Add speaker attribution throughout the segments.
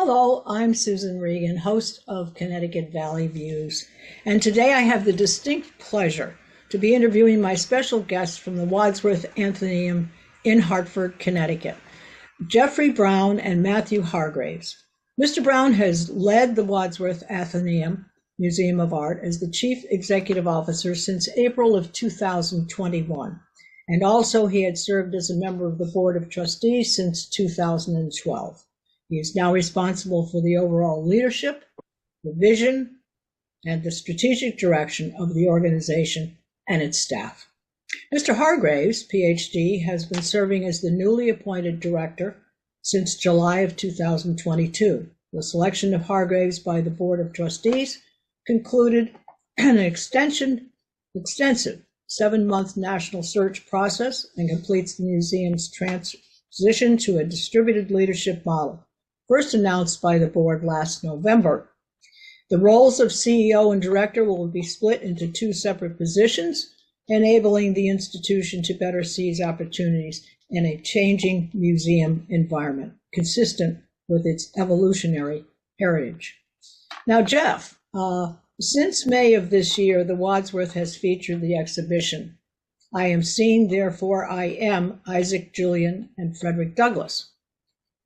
Speaker 1: Hello, I'm Susan Regan, host of Connecticut Valley Views, and today I have the distinct pleasure to be interviewing my special guest from the Wadsworth Atheneum in Hartford, Connecticut, Jeffrey Brown and Matthew Hargraves. Mr. Brown has led the Wadsworth Atheneum Museum of Art as the Chief Executive Officer since April of 2021, and also he had served as a member of the Board of Trustees since 2012. He is now responsible for the overall leadership, the vision, and the strategic direction of the organization and its staff. Mr. Hargraves, PhD, has been serving as the newly appointed director since July of 2022. The selection of Hargraves by the Board of Trustees concluded an extensive 7-month national search process and completes the museum's transition to a distributed leadership model, first announced by the board last November. The roles of CEO and director will be split into 2 separate positions, enabling the institution to better seize opportunities in a changing museum environment, consistent with its evolutionary heritage. Now, Jeff, since May of this year, the Wadsworth has featured the exhibition, I Am Seen, Therefore I Am, Isaac Julien and Frederick Douglass.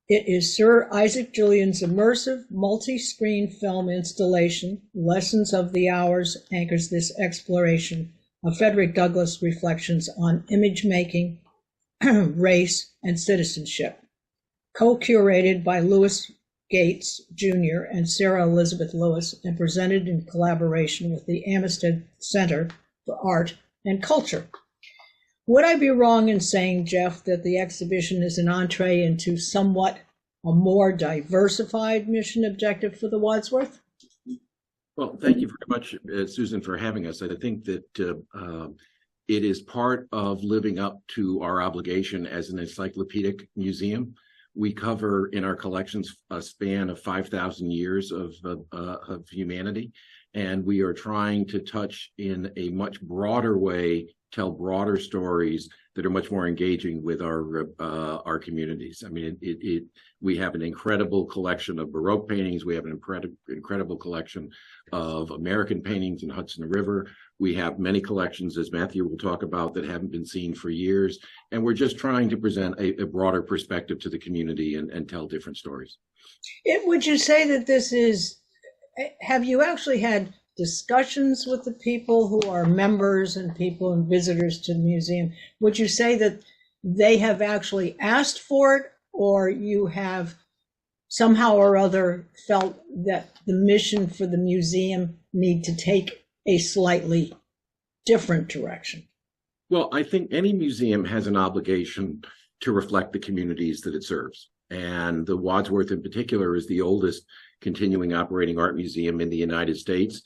Speaker 1: It is Sir Isaac Julien's immersive multi-screen film installation, Lessons of the Hours, anchors this exploration of Frederick Douglass' reflections on image making, race, and citizenship. Co-curated by Louis Gates Jr. and Sarah Elizabeth Lewis and presented in collaboration with the Amistad Center for Art and Culture. Would I be wrong in saying, Jeff, that the exhibition is an entree into somewhat a more diversified mission objective for the Wadsworth?
Speaker 2: Well, thank you very much, Susan, for having us. I think that it is part of living up to our obligation as an encyclopedic museum. We cover in our collections a span of 5,000 years of humanity, and we are trying to touch in a much broader way, tell broader stories that are much more engaging with our communities. I mean, we have an incredible collection of Baroque paintings. We have an incredible collection of American paintings in Hudson River. We have many collections, as Matthew will talk about, that haven't been seen for years. And we're just trying to present a broader perspective to the community and tell different stories.
Speaker 1: Would you say that this is, have you actually had discussions with the people who are members and people and visitors to the museum? Would you say that they have actually asked for it, or you have somehow or other felt that the mission for the museum need to take a slightly different direction?
Speaker 2: Well, I think any museum has an obligation to reflect the communities that it serves. And the Wadsworth in particular is the oldest continuing operating art museum in the United States,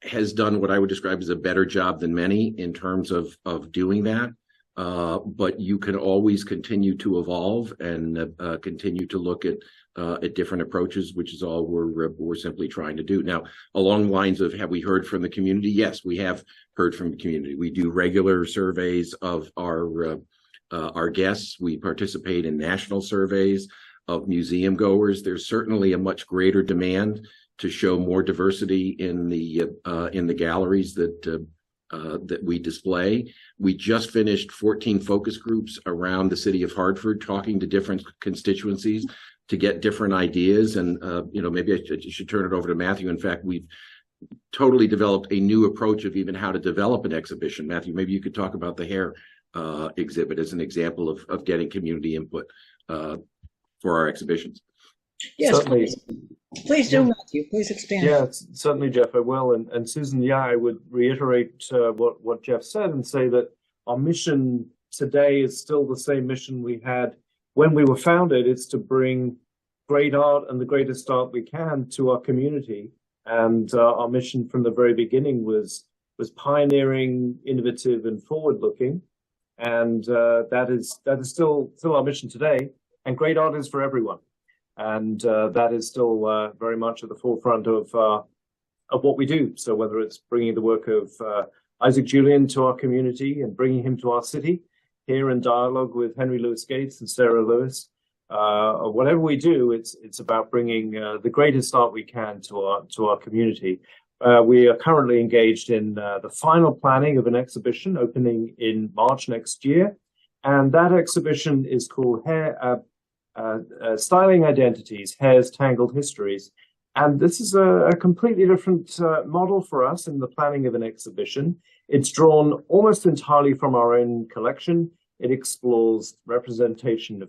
Speaker 2: has done what I would describe as a better job than many in terms of doing that. But you can always continue to evolve and continue to look at different approaches, which is all we're simply trying to do. Now, along the lines of have we heard from the community? Yes, we have heard from the community. We do regular surveys of our guests. We participate in national surveys of museum goers. There's certainly a much greater demand to show more diversity in the galleries that we display. We just finished 14 focus groups around the city of Hartford, talking to different constituencies to get different ideas. And maybe I should turn it over to Matthew. In fact, we've totally developed a new approach of even how to develop an exhibition. Matthew, maybe you could talk about the hair exhibit as an example of getting community input for our exhibitions.
Speaker 1: Yes, certainly. Please do, Matthew. Please expand.
Speaker 3: Yeah, certainly, Jeff, I will. And Susan, yeah, I would reiterate what Jeff said and say that our mission today is still the same mission we had when we were founded. It's to bring great art and the greatest art we can to our community. And our mission from the very beginning was pioneering, innovative, and forward-looking. And that is still our mission today. And great art is for everyone. And that is still very much at the forefront of what we do. So whether it's bringing the work of Isaac Julien to our community and bringing him to our city, here in dialogue with Henry Louis Gates and Sarah Lewis, whatever we do, it's about bringing the greatest art we can to our community. We are currently engaged in the final planning of an exhibition opening in March next year, and that exhibition is called Styling Identities: Hair's Tangled Histories. And this is a completely different model for us in the planning of an exhibition. It's drawn almost entirely from our own collection. It explores representation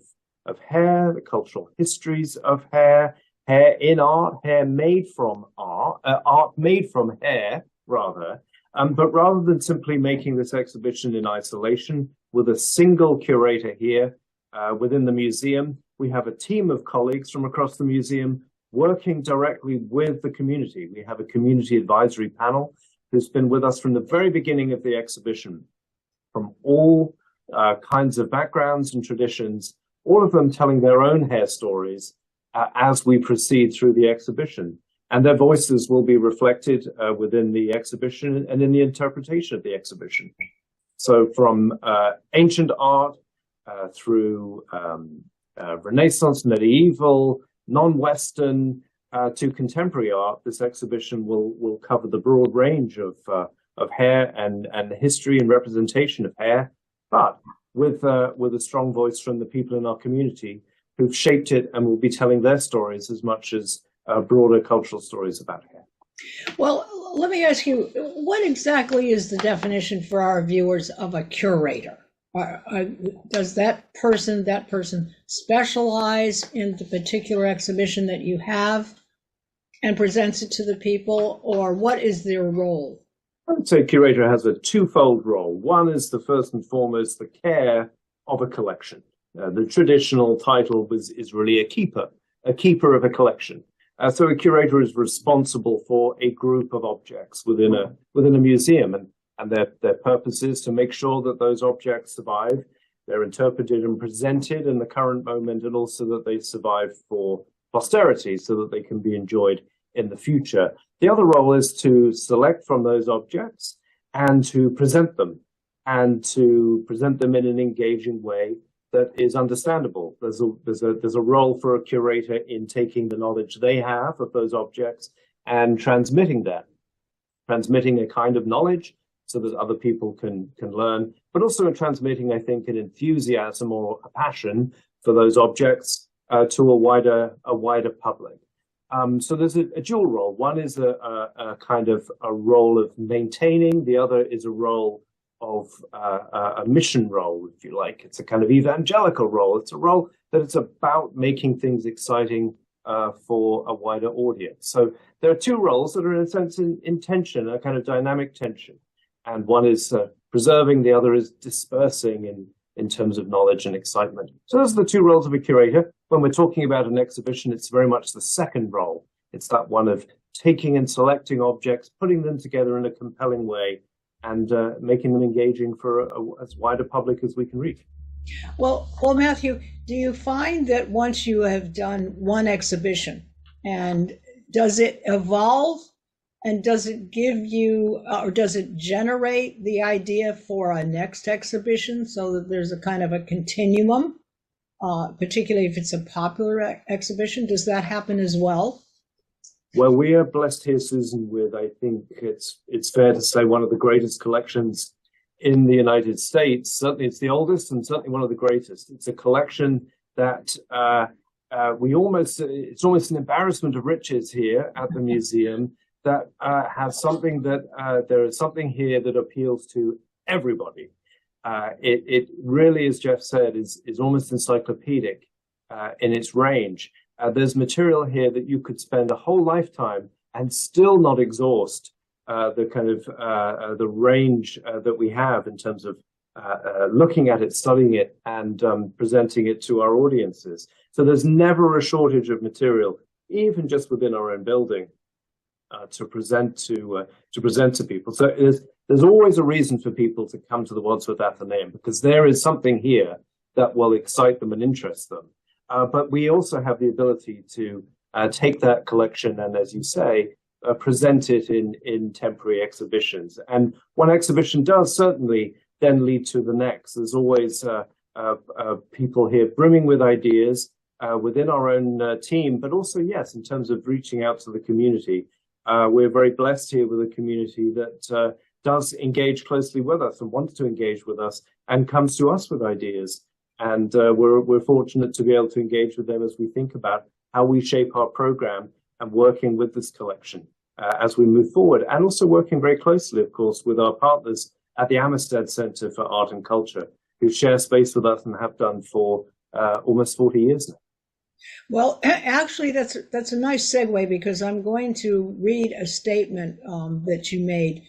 Speaker 3: of hair, the cultural histories of hair, hair in art, hair made from art, art made from hair, rather. But rather than simply making this exhibition in isolation with a single curator here within the museum, we have a team of colleagues from across the museum working directly with the community. We have a community advisory panel who's been with us from the very beginning of the exhibition, from all kinds of backgrounds and traditions, all of them telling their own hair stories as we proceed through the exhibition. And their voices will be reflected within the exhibition and in the interpretation of the exhibition. So from ancient art through Renaissance, medieval, non-Western to contemporary art, this exhibition will cover the broad range of hair and the history and representation of hair, but with a strong voice from the people in our community who've shaped it and will be telling their stories as much as broader cultural stories about hair.
Speaker 1: Well, let me ask you, what exactly is the definition for our viewers of a curator? Does that person specialize in the particular exhibition that you have and presents it to the people, or what is their role?
Speaker 3: I would say curator has a twofold role. One is the first and foremost the care of a collection. The traditional title is really a keeper of a collection. So a curator is responsible for a group of objects within a museum, and their purpose is to make sure that those objects survive. They're interpreted and presented in the current moment, and also that they survive for posterity so that they can be enjoyed in the future. The other role is to select from those objects and to present them in an engaging way that is understandable. There's a role for a curator in taking the knowledge they have of those objects and transmitting that, transmitting a kind of knowledge so that other people can learn, but also in transmitting, I think, an enthusiasm or a passion for those objects to a wider public. So there's a dual role. One is a kind of a role of maintaining. The other is a role of a mission role, if you like. It's a kind of evangelical role. It's a role that it's about making things exciting for a wider audience. So there are two roles that are in a sense in tension, a kind of dynamic tension. And one is preserving, the other is dispersing in terms of knowledge and excitement. So those are the two roles of a curator. When we're talking about an exhibition, it's very much the second role. It's that one of taking and selecting objects, putting them together in a compelling way, and making them engaging for as wide a public as we can reach.
Speaker 1: Well, Matthew, do you find that once you have done one exhibition, and does it evolve, and does it give you, or does it generate the idea for a next exhibition so that there's a kind of a continuum, particularly if it's a popular exhibition? Does that happen as well?
Speaker 3: Well, we are blessed here, Susan, with, I think it's fair to say, one of the greatest collections in the United States. Certainly it's the oldest and certainly one of the greatest. It's a collection that it's almost an embarrassment of riches here at the museum that has something that there is something here that appeals to everybody. It really, as Jeff said, is almost encyclopedic in its range. There's material here that you could spend a whole lifetime and still not exhaust the kind of the range that we have in terms of looking at it, studying it, and presenting it to our audiences. So there's never a shortage of material, even just within our own building, to present to people. So there's always a reason for people to come to the Wadsworth Atheneum, because there is something here that will excite them and interest them. But we also have the ability to take that collection and, as you say, present it in temporary exhibitions. And one exhibition does certainly then lead to the next. There's always people here brimming with ideas, within our own team, but also, yes, in terms of reaching out to the community. We're very blessed here with a community that does engage closely with us and wants to engage with us and comes to us with ideas. And we're fortunate to be able to engage with them as we think about how we shape our program and working with this collection as we move forward, and also working very closely, of course, with our partners at the Amistad Center for Art and Culture, who share space with us and have done for almost 40 years now.
Speaker 1: Well, actually, that's a nice segue, because I'm going to read a statement that you made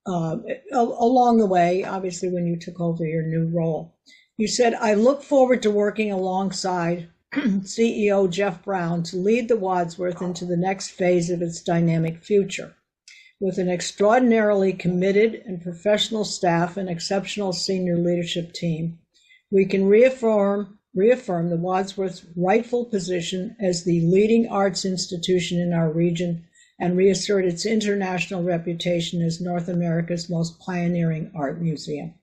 Speaker 1: along the way, obviously, when you took over your new role. You said, "I look forward to working alongside CEO Jeff Brown to lead the Wadsworth into the next phase of its dynamic future. With an extraordinarily committed and professional staff and exceptional senior leadership team, we can reaffirm the Wadsworth's rightful position as the leading arts institution in our region and reassert its international reputation as North America's most pioneering art museum.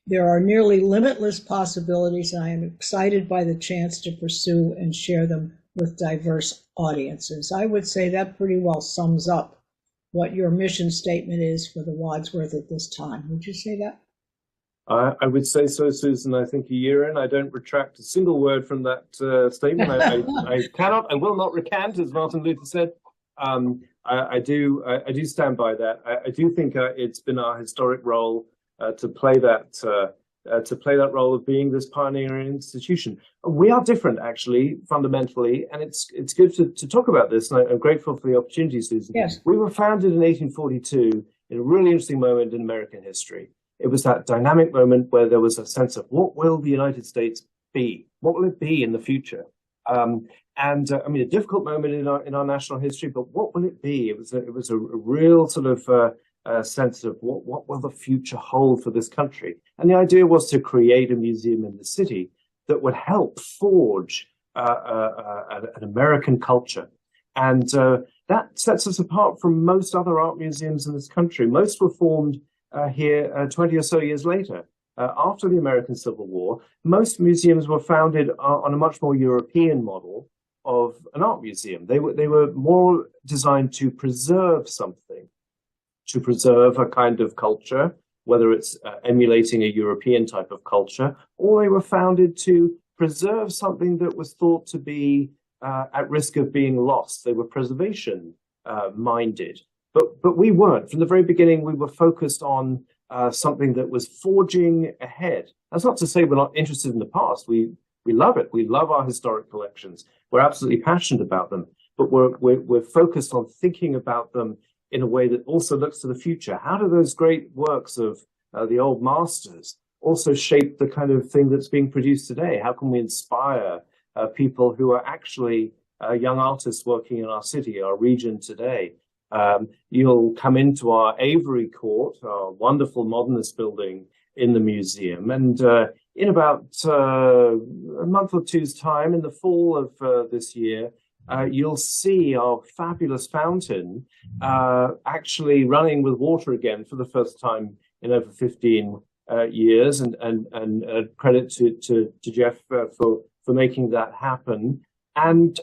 Speaker 1: There are nearly limitless possibilities, and I am excited by the chance to pursue and share them with diverse audiences." I would say that pretty well sums up what your mission statement is for the Wadsworth at this time. Would you say that?
Speaker 3: I would say so, Susan. I think a year in, I don't retract a single word from that statement. I will not recant, as Martin Luther said. I do stand by that. I do think it's been our historic role to play that role of being this pioneering institution. We are different, actually, fundamentally, and it's good to talk about this. And I'm grateful for the opportunity, Susan.
Speaker 1: Yes.
Speaker 3: We were founded in 1842 in a really interesting moment in American history. It was that dynamic moment where there was a sense of, what will the United States be? What will it be in the future? I mean, a difficult moment in our national history, but what will it be? It was a real sort of sense of what will the future hold for this country? And the idea was to create a museum in the city that would help forge an American culture. And that sets us apart from most other art museums in this country. Most were formed here 20 or so years later. After the American Civil War, most museums were founded on a much more European model of an art museum. They were more designed to preserve something, to preserve a kind of culture, whether it's emulating a European type of culture, or they were founded to preserve something that was thought to be at risk of being lost. They were preservation minded. But we weren't. From the very beginning, we were focused on something that was forging ahead. That's not to say we're not interested in the past. We love it. We love our historic collections. We're absolutely passionate about them. But we're focused on thinking about them in a way that also looks to the future. How do those great works of the old masters also shape the kind of thing that's being produced today? How can we inspire people who are actually young artists working in our city, our region today? You'll come into our Avery Court, our wonderful modernist building in the museum, and in about a month or two's time, in the fall of this year, you'll see our fabulous fountain actually running with water again for the first time in over 15 years, and credit to Jeff for making that happen. And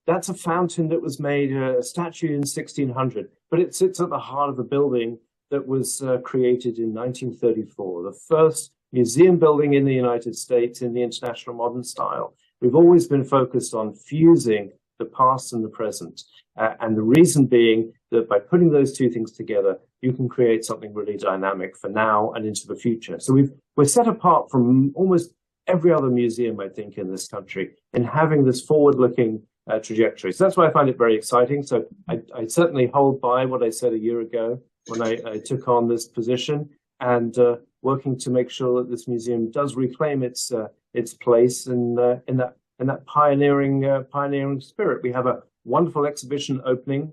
Speaker 3: that's a fountain that was made, a statue in 1600, but it sits at the heart of a building that was created in 1934, the first museum building in the United States in the International Modern style. We've always been focused on fusing the past and the present, and the reason being that by putting those two things together, you can create something really dynamic for now and into the future. So we're set apart from almost every other museum, I think, in this country in having this forward-looking trajectory. So that's why I find it very exciting. So I certainly hold by what I said a year ago when I took on this position, and working to make sure that this museum does reclaim its place in that pioneering spirit. We have a wonderful exhibition opening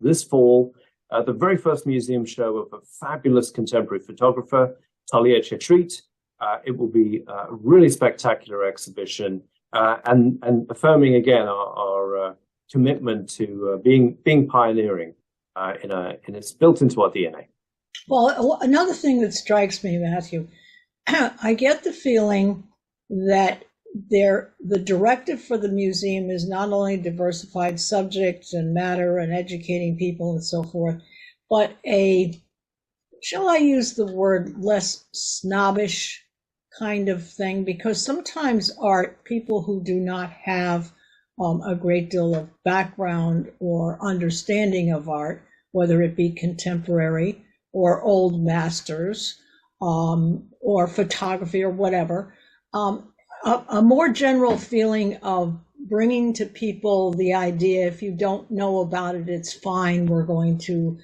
Speaker 3: this fall, the very first museum show of a fabulous contemporary photographer, Talia Chetrit. It will be a really spectacular exhibition, and affirming again our commitment to being pioneering, and it's built into our DNA.
Speaker 1: Well, another thing that strikes me, Matthew, I get the feeling that the directive for the museum is not only diversified subjects and matter and educating people and so forth, but shall I use the word, less snobbish kind of thing, because sometimes art, people who do not have a great deal of background or understanding of art, whether it be contemporary or old masters or photography or whatever, a more general feeling of bringing to people the idea, if you don't know about it, it's fine, we're going to,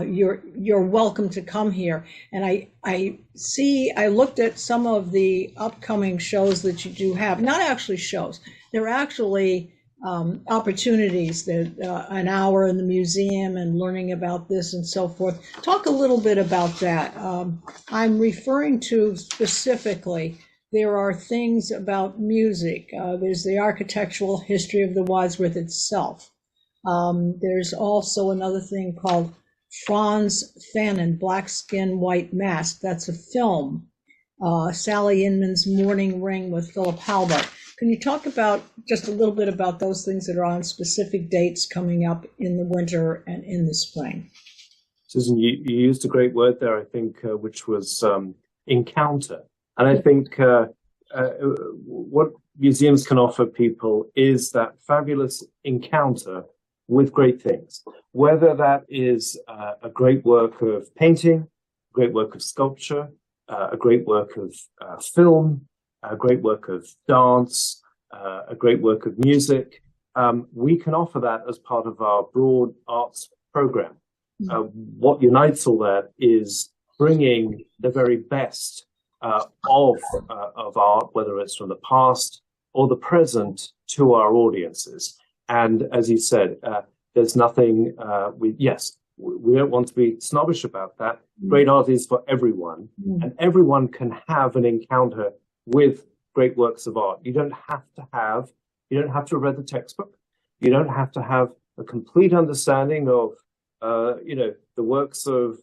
Speaker 1: you're welcome to come here. And I looked at some of the upcoming shows that you do have, not actually shows, they're actually opportunities, that an hour in the museum and learning about this and so forth. Talk a little bit about that. I'm referring to specifically, there are things about music. There's the architectural history of the Wadsworth itself. There's also another thing called Franz Fanon, Black Skin, White Mask. That's a film. Sally Inman's Morning Ring with Philip Halbert. Can you talk about just a little bit about those things that are on specific dates coming up in the winter and in the spring?
Speaker 3: Susan, you used a great word there, I think, which was encounter. And I think what museums can offer people is that fabulous encounter with great things, whether that is a great work of painting, a great work of sculpture, a great work of film, a great work of dance, a great work of music. We can offer that as part of our broad arts program. What unites all that is bringing the very best of art, whether it's from the past or the present, to our audiences. And as you said, there's nothing, we don't want to be snobbish about that. Great art is for everyone, and everyone can have an encounter with great works of art. You don't have to have read the textbook. You don't have to have a complete understanding of the works of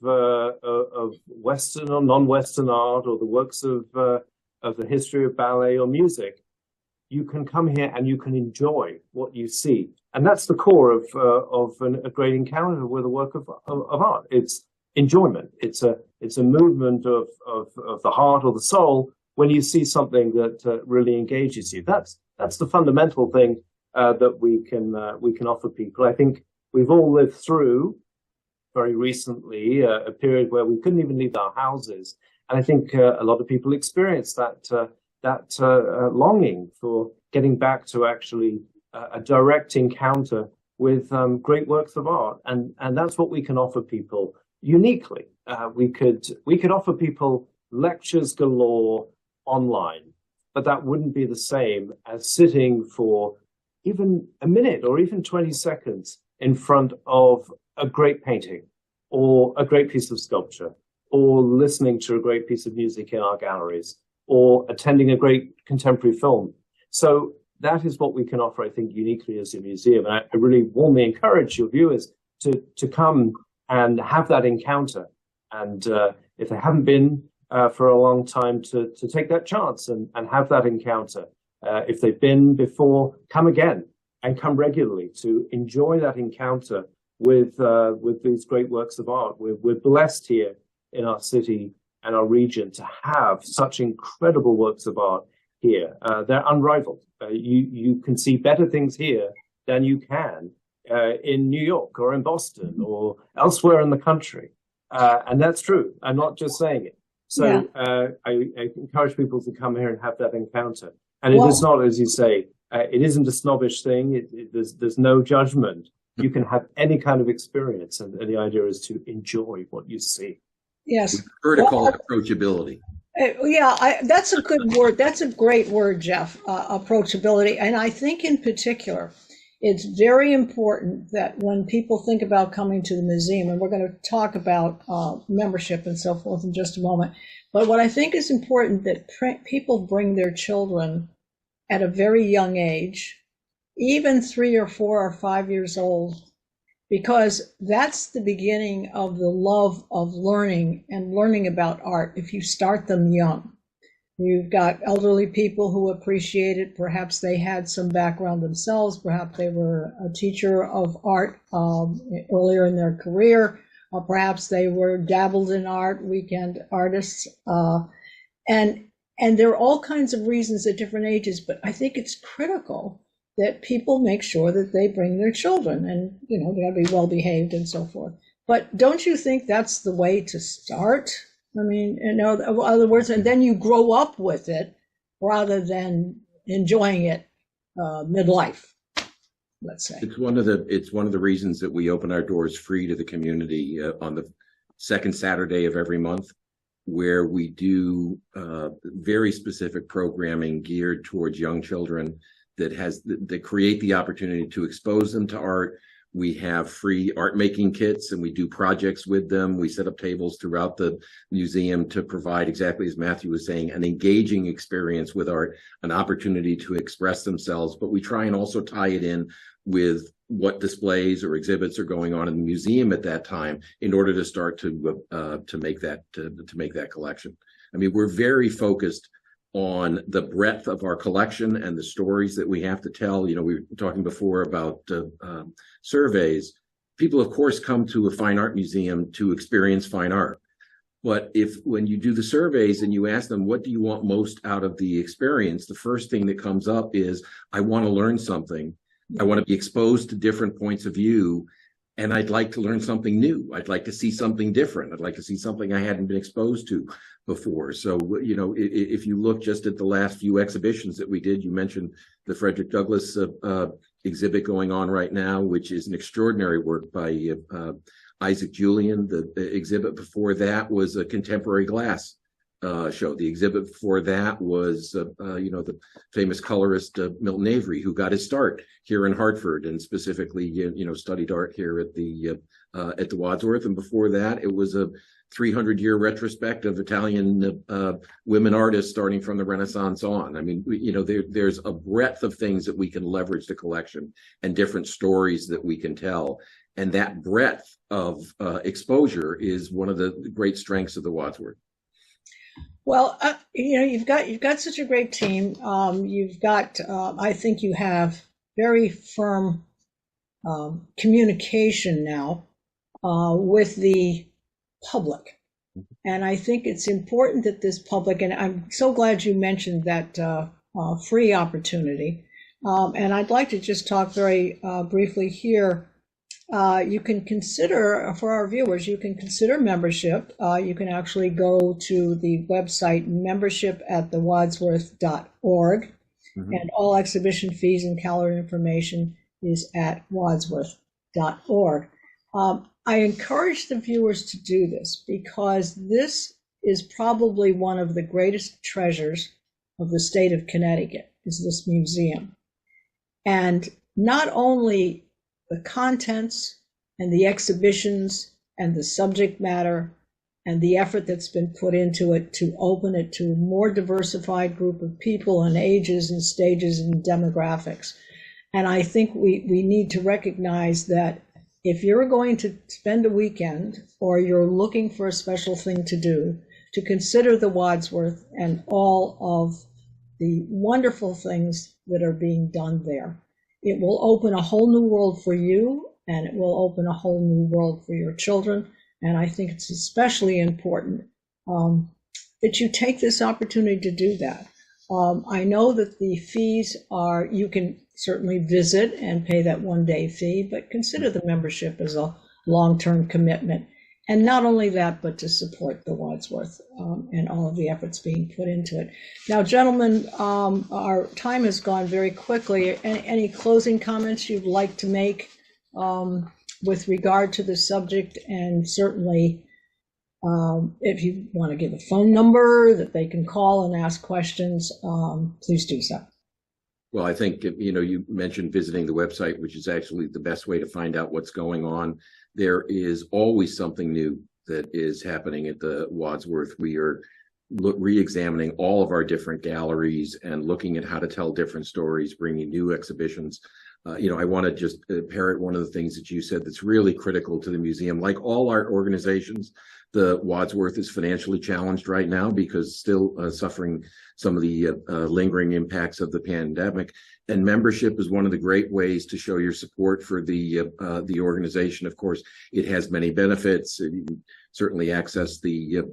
Speaker 3: Western or non-Western art, or the works of the history of ballet or music. You can come here and you can enjoy what you see, and that's the core of a great encounter with a work of art. It's enjoyment. It's a movement of the heart or the soul when you see something that really engages you. That's the fundamental thing that we can offer people. I think we've all lived through very recently a period where we couldn't even leave our houses, and I think a lot of people experience that longing for getting back to actually a direct encounter with great works of art, and that's what we can offer people uniquely. We could offer people lectures galore online, but that wouldn't be the same as sitting for even a minute or even 20 seconds in front of a great painting or a great piece of sculpture, or listening to a great piece of music in our galleries, or attending a great contemporary film. So that is what we can offer, I think, uniquely as a museum. And I really warmly encourage your viewers to come and have that encounter. And if they haven't been for a long time, to take that chance and have that encounter. If they've been before, come again and come regularly to enjoy that encounter with these great works of art. We're blessed here in our city and our region to have such incredible works of art here. They're unrivaled. You can see better things here than you can in New York or in Boston or elsewhere in the country. And that's true. I'm not just saying it. So I encourage people to come here and have that encounter. And it is not, as you say, it isn't a snobbish thing. There's no judgment. You can have any kind of experience, and the idea is to enjoy what you see.
Speaker 1: Yes.
Speaker 2: We prefer to call it approachability.
Speaker 1: That's a good word. That's a great word, Jeff, approachability. And I think in particular, it's very important that when people think about coming to the museum, and we're going to talk about membership and so forth in just a moment, but what I think is important that people bring their children at a very young age, even 3 or 4 or 5 years old, because that's the beginning of the love of learning and learning about art if you start them young. You've got elderly people who appreciate it. Perhaps they had some background themselves. Perhaps they were a teacher of art earlier in their career. Perhaps they were dabbled in art, weekend artists. And there are all kinds of reasons at different ages, but I think it's critical that people make sure that they bring their children, and, you know, they got to be well behaved and so forth. But don't you think that's the way to start? I mean, in other words, and then you grow up with it rather than enjoying it midlife, let's say.
Speaker 2: It's one of the reasons that we open our doors free to the community on the second Saturday of every month, where we do very specific programming geared towards young children that create the opportunity to expose them to art. We have free art making kits, and we do projects with them. We set up tables throughout the museum to provide, exactly as Matthew was saying, an engaging experience with art, an opportunity to express themselves. But we try and also tie it in with what displays or exhibits are going on in the museum at that time in order to start to make that collection. I mean, we're very focused on the breadth of our collection and the stories that we have to tell. You know, we were talking before about surveys. People, of course, come to a fine art museum to experience fine art. But when you do the surveys and you ask them, what do you want most out of the experience? The first thing that comes up is, I want to learn something. I want to be exposed to different points of view. And I'd like to learn something new. I'd like to see something different. I'd like to see something I hadn't been exposed to before. So, you know, if you look just at the last few exhibitions that we did, you mentioned the Frederick Douglass exhibit going on right now, which is an extraordinary work by Isaac Julian. The exhibit before that was a contemporary glass show. The exhibit before that was, the famous colorist Milton Avery, who got his start here in Hartford and specifically, studied art here at the Wadsworth. And before that, it was a 300-year retrospect of Italian women artists starting from the Renaissance on. I mean, there's a breadth of things that we can leverage the collection and different stories that we can tell. And that breadth of exposure is one of the great strengths of the Wadsworth.
Speaker 1: Well, you've got such a great team. I think you have very firm communication now with the public. And I think it's important that this public, and I'm so glad you mentioned that free opportunity. And I'd like to just talk very briefly here. You can consider, for our viewers, you can consider membership. You can actually go to the website membership@thewadsworth.org, and all exhibition fees and calendar information is at wadsworth.org. I encourage the viewers to do this because this is probably one of the greatest treasures of the state of Connecticut, is this museum. And not only the contents and the exhibitions and the subject matter and the effort that's been put into it to open it to a more diversified group of people and ages and stages and demographics. And I think we need to recognize that if you're going to spend a weekend or you're looking for a special thing to do, to consider the Wadsworth and all of the wonderful things that are being done there. It will open a whole new world for you, and it will open a whole new world for your children. And I think it's especially important that you take this opportunity to do that. I know that the fees are, you can certainly visit and pay that one-day fee, but consider the membership as a long-term commitment. And not only that, but to support the Wadsworth and all of the efforts being put into it. Now, gentlemen, our time has gone very quickly. Any closing comments you'd like to make with regard to the subject? And certainly, if you want to give a phone number that they can call and ask questions, please do so.
Speaker 2: Well, I think, you mentioned visiting the website, which is actually the best way to find out what's going on. There is always something new that is happening at the Wadsworth. We are re-examining all of our different galleries and looking at how to tell different stories, bringing new exhibitions. I want to just parrot one of the things that you said that's really critical to the museum. Like all art organizations, The Wadsworth is financially challenged right now because still suffering some of the lingering impacts of the pandemic. And membership is one of the great ways to show your support for the organization. Of course, it has many benefits. You can certainly access the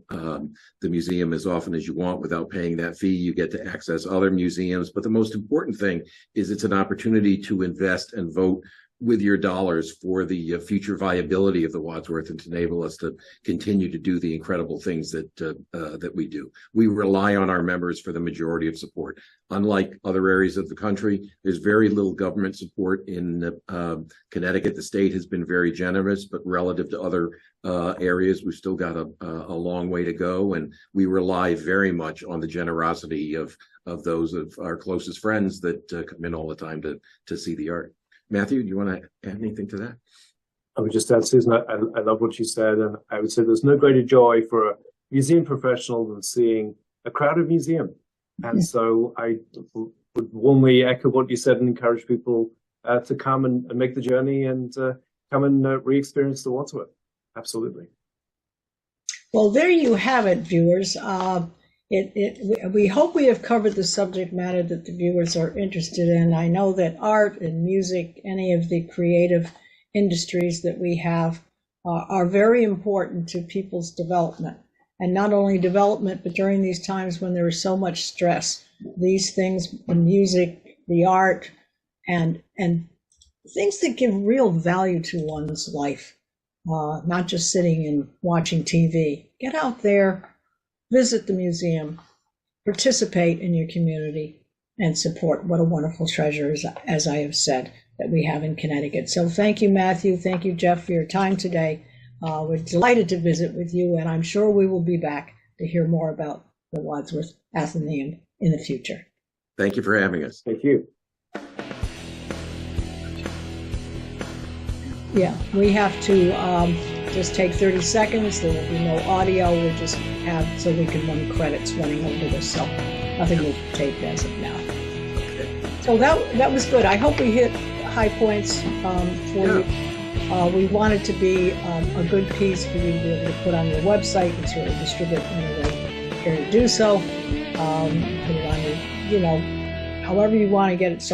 Speaker 2: museum as often as you want without paying that fee. You get to access other museums. But the most important thing is it's an opportunity to invest and vote with your dollars for the future viability of the Wadsworth and to enable us to continue to do the incredible things that we do. We rely on our members for the majority of support. Unlike other areas of the country, there's very little government support in Connecticut. The state has been very generous, but relative to other areas, we've still got a long way to go, and we rely very much on the generosity of those of our closest friends that come in all the time to see the art. Matthew, do you want to add anything to that?
Speaker 3: I would just add, Susan, I love what you said, and I would say there's no greater joy for a museum professional than seeing a crowded museum. And so I would warmly echo what you said and encourage people to come and make the journey and come and re-experience the Wadsworth. Absolutely.
Speaker 1: Well, there you have it, viewers. We hope we have covered the subject matter that the viewers are interested in. I know that art and music, any of the creative industries that we have, are very important to people's development. And not only development, but during these times when there is so much stress, these things, the music, the art, and things that give real value to one's life, not just sitting and watching TV. Get out there. Visit the museum, participate in your community, and support what a wonderful treasure, as I have said, that we have in Connecticut. So thank you, Matthew. Thank you, Jeff, for your time today. We're delighted to visit with you, and I'm sure we will be back to hear more about the Wadsworth Atheneum in the future.
Speaker 2: Thank you for having us.
Speaker 3: Thank you.
Speaker 1: Yeah, we have to just take 30 seconds. There will be no audio. We'll just have so we can run credits running over this. So nothing will be taped as of now.
Speaker 2: Okay.
Speaker 1: So that was good. I hope we hit high points for you. We want it to be a good piece for you to be able to put on your website and sort of distribute when you care to do so. Put it on your, however you want to get it. So